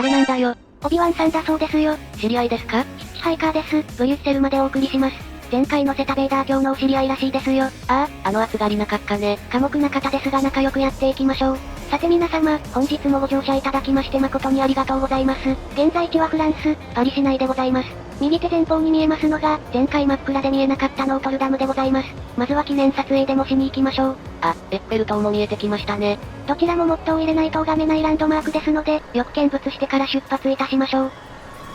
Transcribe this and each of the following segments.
誰なんだよ。オビワンさんだそうですよ。知り合いですか？ヒッチハイカーです。ブリュッセルまでお送りします。前回乗せたベイダー卿のお知り合いらしいですよ。あの暑がりな閣下ね。寡黙な方ですが仲良くやっていきましょう。さて皆様、本日もご乗車いただきまして誠にありがとうございます。現在地はフランス、パリ市内でございます。右手前方に見えますのが、前回真っ暗で見えなかったノートルダムでございます。まずは記念撮影でもしに行きましょう。エッフェル塔も見えてきましたね。どちらもモットを入れないと拝めないランドマークですので、よく見物してから出発いたしましょう。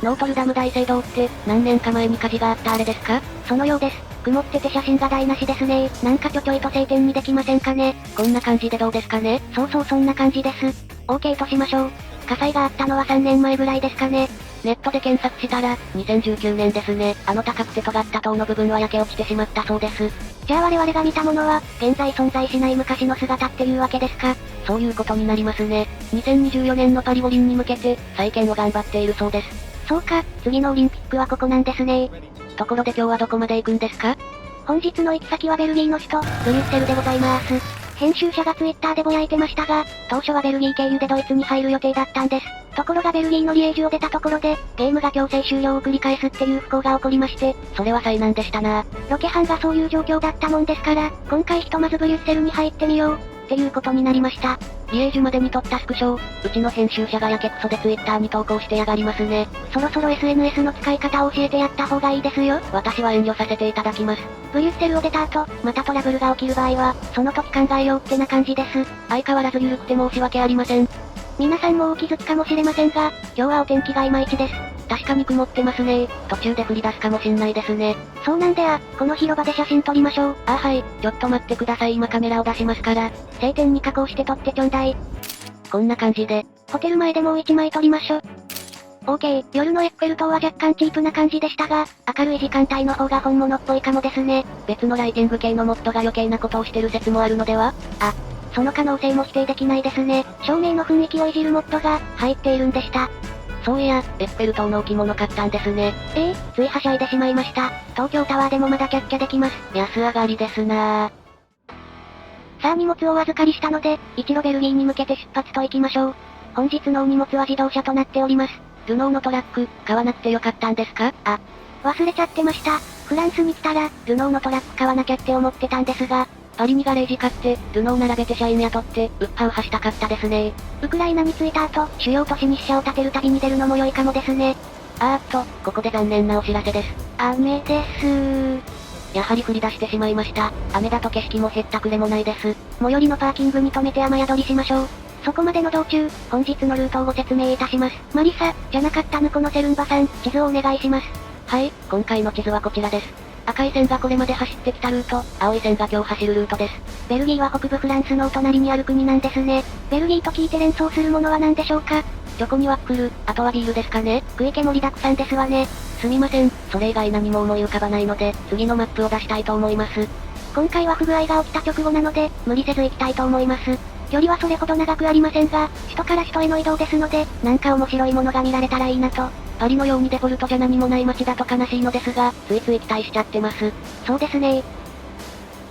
ノートルダム大聖堂って、何年か前に火事があったあれですか？そのようです。曇ってて写真が台無しですね。なんかちょちょいと晴天にできませんかね。こんな感じでどうですかね？そうそんな感じです。OK としましょう。火災があったのは3年前ぐらいですかね。ネットで検索したら、2019年ですね。高くて尖った塔の部分は焼け落ちてしまったそうです。じゃあ我々が見たものは、現在存在しない昔の姿っていうわけですか？そういうことになりますね。2024年のパリ五輪に向けて、再建を頑張っているそうです。そうか、次のオリンピックはここなんですね。ところで今日はどこまで行くんですか？本日の行き先はベルギーの首都、ブリュッセルでございます。編集者がツイッターでぼやいてましたが、当初はベルギー経由でドイツに入る予定だったんです。ところがベルギーのリエージュを出たところで、ゲームが強制終了を繰り返すっていう不幸が起こりまして、それは災難でしたな。ロケハンがそういう状況だったもんですから、今回ひとまずブリュッセルに入ってみよう、っていうことになりました。リエージュまでに撮ったスクショを、うちの編集者がやけくそでツイッターに投稿してやがりますね。そろそろ SNS の使い方を教えてやった方がいいですよ。私は遠慮させていただきます。ブリュッセルを出た後、またトラブルが起きる場合は、その時考えようってな感じです。相変わらず緩くて申し訳ありません。皆さんもお気づきかもしれませんが、今日はお天気がいまいちです。確かに曇ってますね。途中で降り出すかもしんないですね。そうなんでこの広場で写真撮りましょう。はい、ちょっと待ってください。今カメラを出しますから。晴天に加工して撮ってちょうだい。こんな感じで。ホテル前でもう一枚撮りましょ。OK、夜のエッフェル塔は若干チープな感じでしたが、明るい時間帯の方が本物っぽいかもですね。別のライティング系のモッドが余計なことをしてる説もあるのでは？その可能性も否定できないですね。照明の雰囲気をいじるモッドが、入っているんでした。そういや、エッフェル塔の置物買ったんですね。ついはしゃいでしまいました。東京タワーでもまだキャッキャできます。安上がりですなぁ。さあ荷物をお預かりしたので、一路ベルギーに向けて出発と行きましょう。本日のお荷物は自動車となっております。ルノーのトラック、買わなくてよかったんですか？忘れちゃってました。フランスに来たら、ルノーのトラック買わなきゃって思ってたんですが、パリにガレージ買って、ルノー並べて社員雇って、ウッハウハしたかったですね。ウクライナに着いた後、主要都市に支社を建てる旅に出るのも良いかもですね。ここで残念なお知らせです。雨ですやはり降り出してしまいました。雨だと景色もへったくれもないです。最寄りのパーキングに停めて雨宿りしましょう。そこまでの道中、本日のルートをご説明いたします。マリサ、じゃなかったぬこのセルンバさん、地図をお願いします。はい、今回の地図はこちらです。赤い線がこれまで走ってきたルート、青い線が今日走るルートです。ベルギーは北部フランスのお隣にある国なんですね。ベルギーと聞いて連想するものは何でしょうか？チョコにワッフル、あとはビールですかね。食い気盛りだくさんですわね。すみません、それ以外何も思い浮かばないので、次のマップを出したいと思います。今回は不具合が起きた直後なので、無理せず行きたいと思います。距離はそれほど長くありませんが、首都から首都への移動ですので、なんか面白いものが見られたらいいなと。パリのようにデフォルトじゃ何もない街だと悲しいのですが、ついつい期待しちゃってます。そうですね。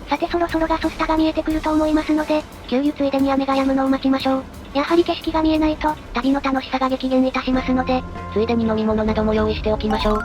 さてそろそろガソスタが見えてくると思いますので、給油ついでに雨が止むのを待ちましょう。やはり景色が見えないと、旅の楽しさが激減いたしますので、ついでに飲み物なども用意しておきましょう。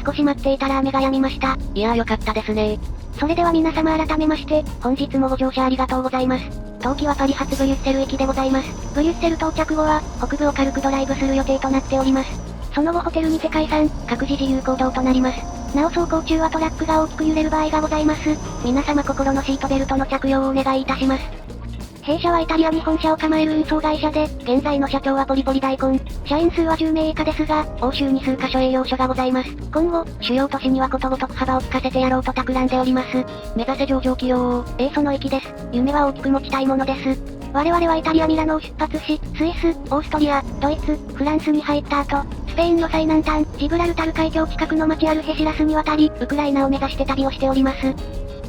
少し待っていたら雨が止みました。いやーよかったですね。それでは皆様改めまして、本日もご乗車ありがとうございます。当機はパリ発ブリュッセル行きでございます。ブリュッセル到着後は、北部を軽くドライブする予定となっております。その後ホテルにて解散、各自自由行動となります。なお走行中はトラックが大きく揺れる場合がございます。皆様心のシートベルトの着用をお願いいたします。弊社はイタリアに本社を構える運送会社で、現在の社長はポリポリ大根。社員数は10名以下ですが、欧州に数カ所営業所がございます。今後、主要都市にはことごとく幅を利かせてやろうと企んでおります。目指せ上場企業。その域です。夢は大きく持ちたいものです。我々はイタリアミラノを出発し、スイス、オーストリア、ドイツ、フランスに入った後、スペインの最南端、ジブラルタル海峡近くの町アルヘシラスに渡り、ウクライナを目指して旅をしております。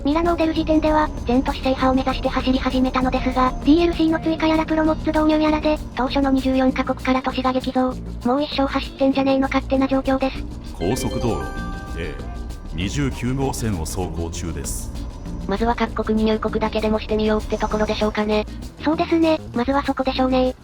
ミラノを出る時点では、全都市制覇を目指して走り始めたのですが、DLC の追加やらプロモッツ導入やらで、当初の24カ国から都市が激増。もう一生走ってんじゃねえの勝手な状況です。高速道路 A29 号線を走行中です。まずは各国に入国だけでもしてみようってところでしょうかね。そうですね、まずはそこでしょうね。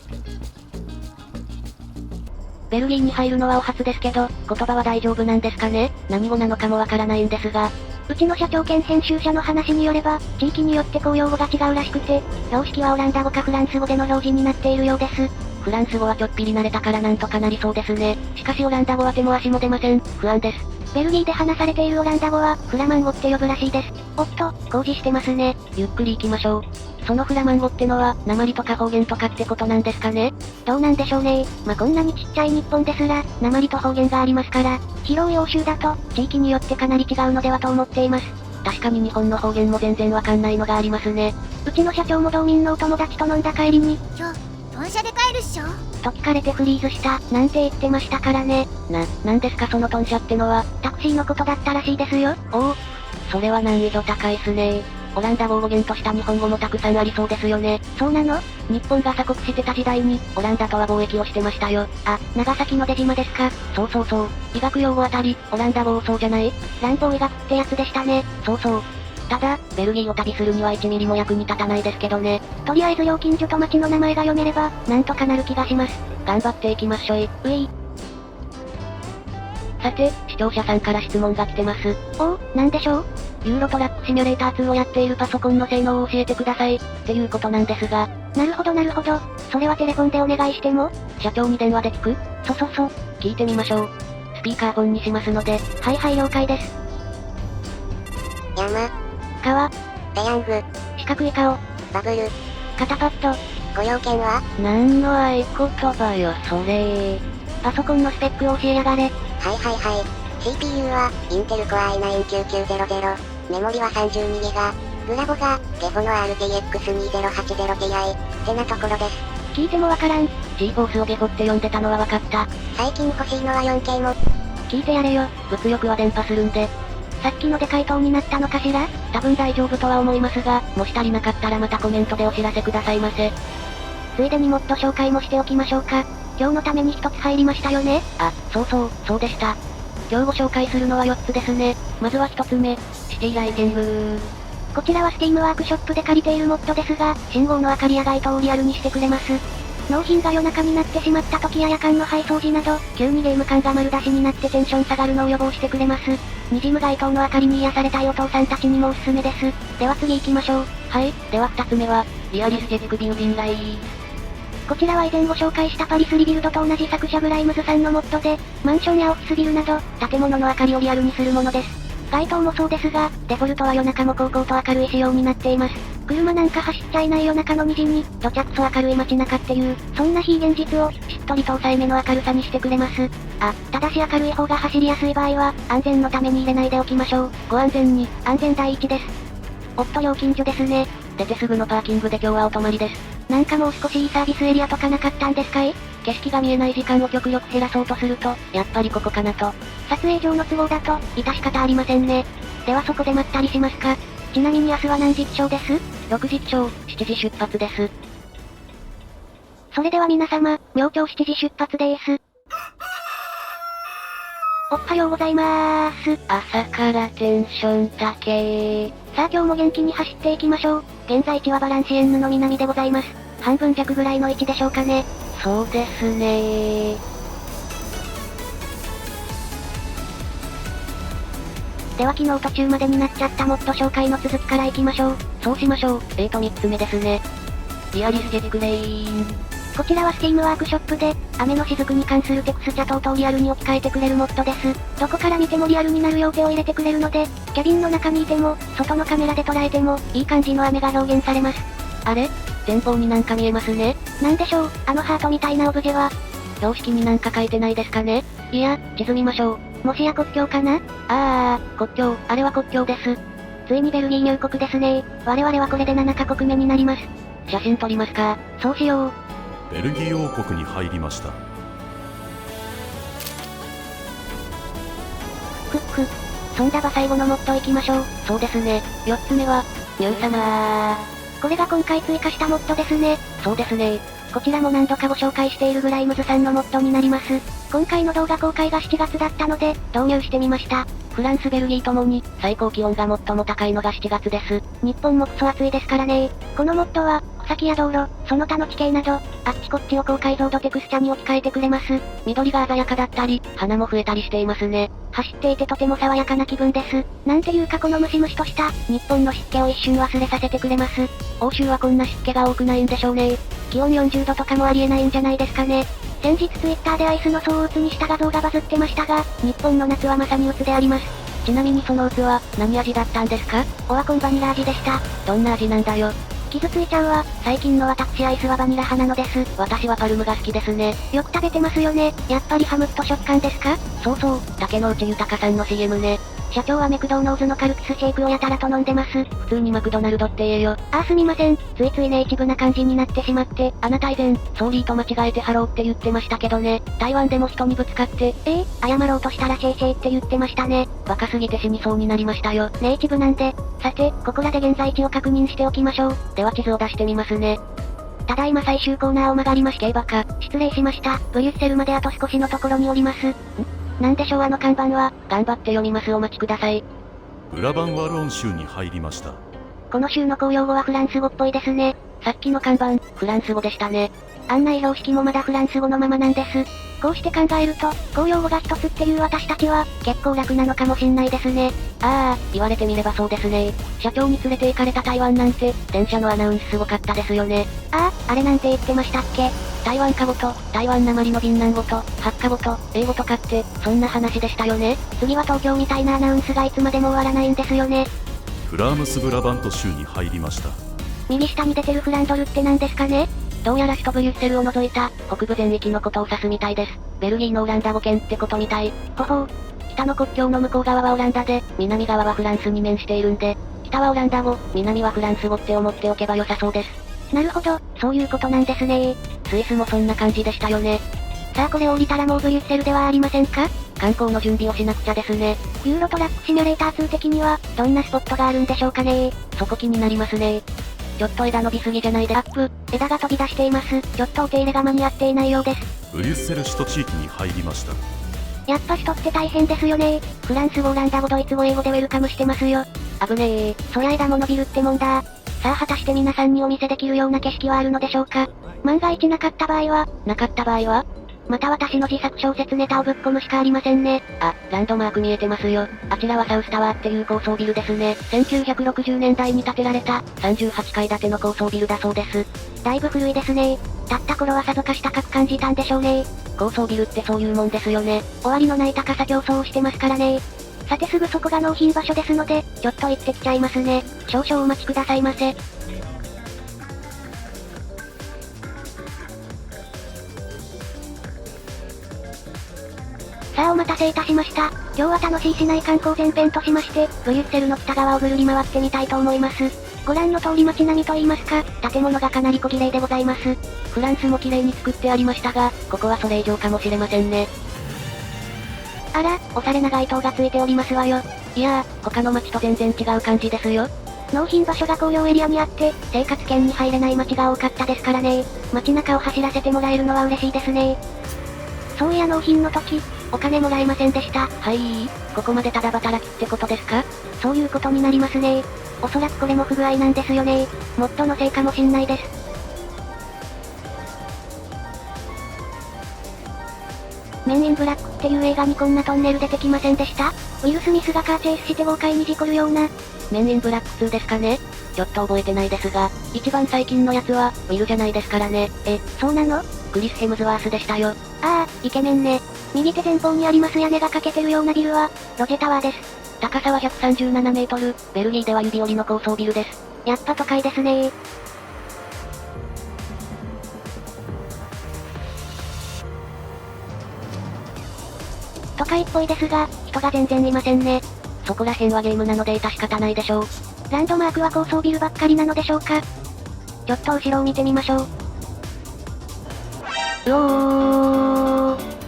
ベルギーに入るのはお初ですけど、言葉は大丈夫なんですかね？何語なのかもわからないんですが。うちの社長兼編集者の話によれば、地域によって公用語が違うらしくて、標識はオランダ語かフランス語での表示になっているようです。フランス語はちょっぴり慣れたからなんとかなりそうですね。しかしオランダ語は手も足も出ません。不安です。ベルギーで話されているオランダ語は、フラマン語って呼ぶらしいです。おっと、工事してますね。ゆっくり行きましょう。そのフラマン語ってのは、訛りとか方言とかってことなんですかね？どうなんでしょうね。こんなにちっちゃい日本ですら、訛りと方言がありますから、広い欧州だと、地域によってかなり違うのではと思っています。確かに日本の方言も全然わかんないのがありますね。うちの社長も道民のお友達と飲んだ帰りに、今日、豚車で帰るっしょと聞かれてフリーズした、なんて言ってましたからね。なんですかその豚車ってのは？タクシーのことだったらしいですよ。おお、それは難易度高いっすね。オランダ語を語源とした日本語もたくさんありそうですよね。そうなの？日本が鎖国してた時代に、オランダとは貿易をしてましたよ。あ、長崎の出島ですか。そうそうそう。医学用語あたり、オランダ語多そうじゃない？乱暴医学ってやつでしたね。そうそう。ただ、ベルギーを旅するには1ミリも役に立たないですけどね。とりあえず料金所と町の名前が読めれば、なんとかなる気がします。頑張っていきましょい。さて、視聴者さんから質問が来てます。なんでしょう？ユーロトラックシミュレーター2をやっているパソコンの性能を教えてください。っていうことなんですが。なるほどなるほど。それはテレフォンでお願いしても？社長に電話で聞く？そう。聞いてみましょう。スピーカーフォンにしますので。はい了解です。山、川、ペヤング、四角い顔、バブル、肩パッド。ご用件は？なんの合言葉よそれ。パソコンのスペックを教えやがれ。CPU は、インテル Core i9-9900。メモリは 32GB。グラボが、ゲフォの RTX2080Ti。ってなところです。聞いてもわからん。GeForce をゲフォって呼んでたのはわかった。最近欲しいのは 4K も。聞いてやれよ。物欲は伝播するんで。さっきので回答になったのかしら？多分大丈夫とは思いますが、もし足りなかったらまたコメントでお知らせくださいませ。ついでにもっと紹介もしておきましょうか。今日のために一つ入りましたよね。あ、そうでした。今日ご紹介するのは4つですね。まずは1つ目、シティライティング。こちらは Steam ワークショップで借りているモッドですが、信号の明かりや街灯をリアルにしてくれます。納品が夜中になってしまった時や夜間の配送時など、急にゲーム感が丸出しになってテンション下がるのを予防してくれます。滲む街灯の明かりに癒されたいお父さんたちにもおすすめです。では次行きましょう。はい、では2つ目は、リアリスティックビルディングライツ。こちらは以前ご紹介したパリスリビルドと同じ作者グライムズさんのモッドで、マンションやオフィスビルなど、建物の明かりをリアルにするものです。街灯もそうですが、デフォルトは夜中も高々と明るい仕様になっています。車なんか走っちゃいない夜中の虹に、どちゃくそ明るい街中っていう、そんな非現実を、しっとりと抑えめの明るさにしてくれます。ただし明るい方が走りやすい場合は、安全のために入れないでおきましょう。ご安全に。安全第一です。おっと料金所ですね。出てすぐのパーキングで今日はお泊まりです。なんかもう少しいいサービスエリアとかなかったんですかい？景色が見えない時間を極力減らそうとすると、やっぱりここかなと。撮影上の都合だと、致し方ありませんね。ではそこでまったりしますか。ちなみに明日は何時起床です？ 6 時起床、7時出発です。それでは皆様、明朝7時出発です。おはようございまーす。朝からテンション高ー。さあ今日も元気に走っていきましょう。現在地はバランシエンヌの南でございます。半分弱ぐらいの位置でしょうかね。そうですねー。では昨日途中までになっちゃったモッド紹介の続きからいきましょう。そうしましょう。3つ目ですね。リアリスティックレイン。こちらは Steam ワークショップで、雨の雫に関するテクスチャ等々リアルに置き換えてくれるモッドです。どこから見てもリアルになるよう手を入れてくれるので、キャビンの中にいても、外のカメラで捉えても、いい感じの雨が表現されます。あれ？前方になんか見えますね。なんでしょう、あのハートみたいなオブジェは。標識になんか書いてないですかね？いや、地図見ましょう。もしや国境かな？国境、あれは国境です。ついにベルギー入国ですね。我々はこれで7カ国目になります。写真撮りますか？そうしよう。ベルギー王国に入りました。そんだば最後のモッド行きましょう。そうですね。4つ目は、ニューサマー。これが今回追加したモッドですね。そうですね。こちらも何度かご紹介しているグライムズさんのモッドになります。今回の動画公開が7月だったので、導入してみました。フランスベルギーともに、最高気温が最も高いのが7月です。日本もクソ暑いですからね。このモッドは、先や道路、その他の地形など、あっちこっちを高解像度テクスチャに置き換えてくれます。緑が鮮やかだったり、花も増えたりしていますね。走っていてとても爽やかな気分です。なんていうかこのムシムシとした、日本の湿気を一瞬忘れさせてくれます。欧州はこんな湿気が多くないんでしょうね。気温40度とかもありえないんじゃないですかね。先日ツイッターでアイスの層を鬱にした画像がバズってましたが、日本の夏はまさに鬱であります。ちなみにその鬱は、何味だったんですか？オワコンバニラ味でした。どんな味なんだよ。傷ついちゃうわ。最近の私アイスはバニラ派なのです。私はパルムが好きですね。よく食べてますよね。やっぱりハムッと食感ですか？そうそう、竹野内豊さんの CM ね。社長はメクドーノーズのカルピスシェイクをやたらと飲んでます。普通にマクドナルドって言えよ。すみません。ついついネイティブな感じになってしまって。あなた以前、ソーリーと間違えてハローって言ってましたけどね。台湾でも人にぶつかって。謝ろうとしたらシェイシェイって言ってましたね。バカすぎて死にそうになりましたよ。ネイティブなんで。さて、ここらで現在地を確認しておきましょう。では地図を出してみますね。ただいま最終コーナーを曲がりまして、バカ。失礼しました。ブリュッセルまであと少しのところにおります。なんでしょうあの看板は。頑張って読みます。お待ちください。ブラバンワロン州に入りました。この州の公用語はフランス語っぽいですね。さっきの看板、フランス語でしたね。案内標識もまだフランス語のままなんです。こうして考えると、公用語が一つっていう私たちは、結構楽なのかもしんないですね。言われてみればそうですね。社長に連れて行かれた台湾なんて、電車のアナウンスすごかったですよね。あれなんて言ってましたっけ？台湾かごと、台湾なまりの銀南語と、発火語と、英語とかって、そんな話でしたよね。次は東京みたいなアナウンスがいつまでも終わらないんですよね。フラームスブラバント州に入りました。右下に出てるフランドルって何ですかね？どうやら首都ブリュッセルを除いた、北部全域のことを指すみたいです。ベルギーのオランダ語圏ってことみたい。ほほう。北の国境の向こう側はオランダで、南側はフランスに面しているんで、北はオランダ語、南はフランス語って思っておけば良さそうです。なるほど、そういうことなんですね。スイスもそんな感じでしたよね。さあこれを降りたらもうブリュッセルではありませんか？観光の準備をしなくちゃですね。ユーロトラックシミュレーター2的には、どんなスポットがあるんでしょうかね。そこ気になりますね。ちょっと枝伸びすぎじゃないで。枝が飛び出しています。ちょっとお手入れが間に合っていないようです。ブリュッセル首都地域に入りました。やっぱ首都って大変ですよね。フランス語、オランダ語、ドイツ語、英語でウェルカムしてますよ。危ねえ。そりゃ枝も伸びるってもんだ。さあ果たして皆さんにお見せできるような景色はあるのでしょうか。万が一なかった場合は、また私の自作小説ネタをぶっ込むしかありませんね。ランドマーク見えてますよ。あちらはサウスタワーっていう高層ビルですね。1960年代に建てられた、38階建ての高層ビルだそうです。だいぶ古いですね。建った頃はさぞかし高く感じたんでしょうね。高層ビルってそういうもんですよね。終わりのない高さ競争をしてますからね。さてすぐそこが納品場所ですので、ちょっと行ってきちゃいますね。少々お待ちくださいませ。さあお待たせいたしました。今日は楽しい市内観光前編としまして、ブリュッセルの北側をぐるり回ってみたいと思います。ご覧の通り街並みと言いますか、建物がかなり小綺麗でございます。フランスも綺麗に作ってありましたが、ここはそれ以上かもしれませんね。あら、おしゃれな街灯がついておりますわよ。いやー、他の街と全然違う感じですよ。納品場所が公用エリアにあって、生活圏に入れない街が多かったですからね。街中を走らせてもらえるのは嬉しいですね。そういや納品の時、お金もらえませんでした。ここまでただ働きってことですか？そういうことになりますね。おそらくこれも不具合なんですよね。モッドのせいかもしんないです。メンインブラックっていう映画にこんなトンネル出てきませんでした？ウィル・スミスがカーチェイスして豪快に事故るような。メンインブラック2ですかね？ちょっと覚えてないですが、一番最近のやつは、ウィルじゃないですからね。そうなの？クリス・ヘムズワースでしたよ。イケメンね。右手前方にあります屋根が欠けてるようなビルは、ロジェタワーです。高さは137メートル、ベルギーでは指折りの高層ビルです。やっぱ都会ですね。都会っぽいですが、人が全然いませんね。そこら辺はゲームなので致し方ないでしょう。ランドマークは高層ビルばっかりなのでしょうか。ちょっと後ろを見てみましょう。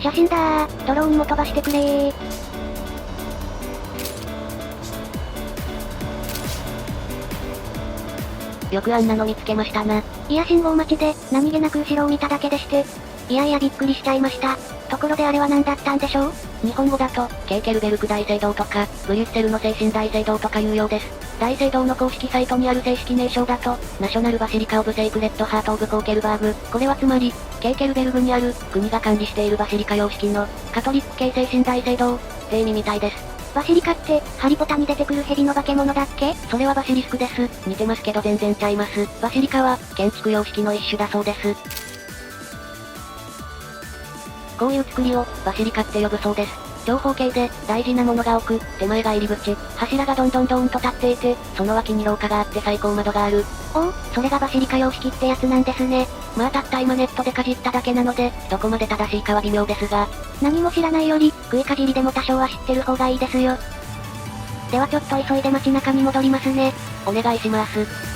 写真だー。ドローンも飛ばしてくれー。よくあんなの見つけましたな。いや信号待ちで、何気なく後ろを見ただけでして。いやびっくりしちゃいました。突ころであれは何だったんでしょう？日本語だと、ケーケルベルク大聖堂とか、ブリュッセルの精神大聖堂とかいうようです。大聖堂の公式サイトにある正式名称だと、ナショナルバシリカオブセイクレッドハートオブコーケルバーグ。これはつまり、ケーケルベルグにある、国が管理しているバシリカ様式の、カトリック系精神大聖堂、って意味みたいです。バシリカって、ハリポタに出てくる蛇の化け物だっけ？それはバシリスクです。似てますけど全然ちゃいます。バシリカは、建築様式の一種だそうです。こういう作りを、バシリカって呼ぶそうです。長方形で、大事なものが多く、手前が入り口、柱がどんどんドーンと立っていて、その脇に廊下があって最高窓がある。おお、それがバシリカ様式ってやつなんですね。まあたった今ネットでかじっただけなので、どこまで正しいかは微妙ですが。何も知らないより、食いかじりでも多少は知ってる方がいいですよ。ではちょっと急いで街中に戻りますね。お願いします。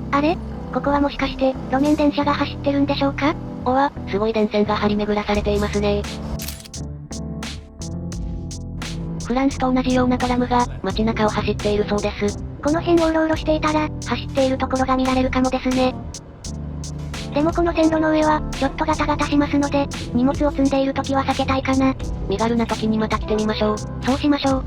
あれ？ここはもしかして、路面電車が走ってるんでしょうか？おわ、すごい電線が張り巡らされていますね。フランスと同じようなトラムが、街中を走っているそうです。この辺をうろうろしていたら、走っているところが見られるかもですね。でもこの線路の上は、ちょっとガタガタしますので、荷物を積んでいる時は避けたいかな。身軽な時にまた来てみましょう。そうしましょう。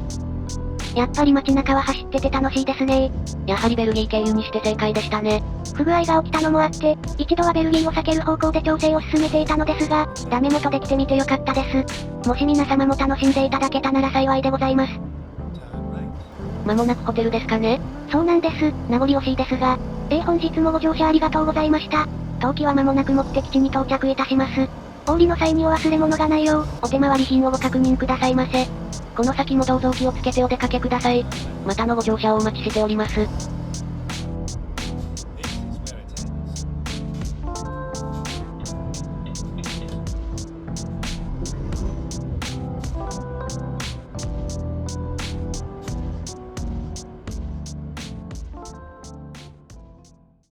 やっぱり街中は走ってて楽しいですね。やはりベルギー経由にして正解でしたね。不具合が起きたのもあって、一度はベルギーを避ける方向で調整を進めていたのですが、ダメ元で来てみてよかったです。もし皆様も楽しんでいただけたなら幸いでございます。間もなくホテルですかね？そうなんです。名残惜しいですが。本日もご乗車ありがとうございました。当機は間もなく目的地に到着いたします。お降りの際にお忘れ物がないよう、お手回り品をご確認くださいませ。この先もどうぞお気をつけてお出かけください。またのご乗車をお待ちしております。